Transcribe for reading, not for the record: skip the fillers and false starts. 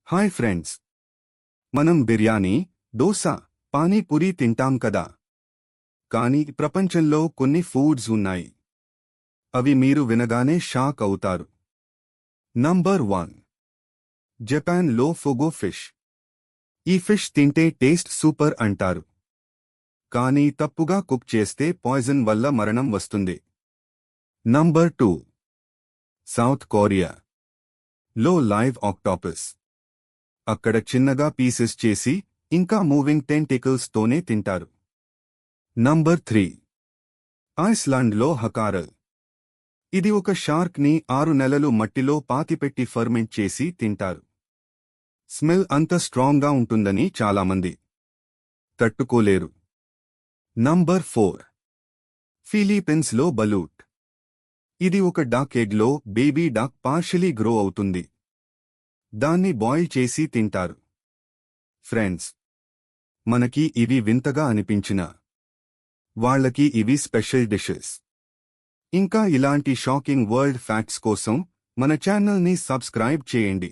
Hi friends, మనం బిర్యానీ, దోస, పానీపూరి తింటాం కదా. కానీ ప్రపంచంలో కొన్ని ఫూడ్స్ ఉన్నాయి. అవి మీరు వినగానే షాక్ అవుతారు. నంబర్ 1, జపాన్లో ఫుగు ఫిష్. ఈ ఫిష్ తింటే టేస్ట్ సూపర్ అంటారు. కానీ తప్పుగా కుక్ చేస్తే పాయిజన్ వల్ల మరణం వస్తుంది. నంబర్ 2, సౌత్ కొరియా లో లైవ్ ఆక్టోపస్. అక్కడ చిన్నగా పీసెస్ చేసి ఇంకా మూవింగ్ టెంటికల్స్ తోనే తింటారు. నంబర్ 3, ఐస్లాండ్లో హకారల్. ఇది ఒక షార్క్ ని 6 నెలలు మట్టిలో పాతిపెట్టి ఫర్మెంట్ చేసి తింటారు. స్మెల్ అంత స్ట్రాంగ్ గా ఉంటుందని చాలామంది తట్టుకోలేరు. నంబర్ 4, ఫిలిప్పీన్స్ లో బలూట్. ఇది ఒక డక్ ఎగ్ లో బేబీ డక్ పార్షియలీ గ్రో అవుతుంది. దాన్ని బాయిల్ చేసి తింటారు. ఫ్రెండ్స్, మనకి ఇవి వింతగా అనిపించినా వాళ్ళకి ఇవి స్పెషల్ డిషెస్. ఇంకా ఇలాంటి షాకింగ్ వరల్డ్ ఫ్యాక్ట్స్ కోసం మన ఛానల్ని సబ్స్క్రైబ్ చేయండి.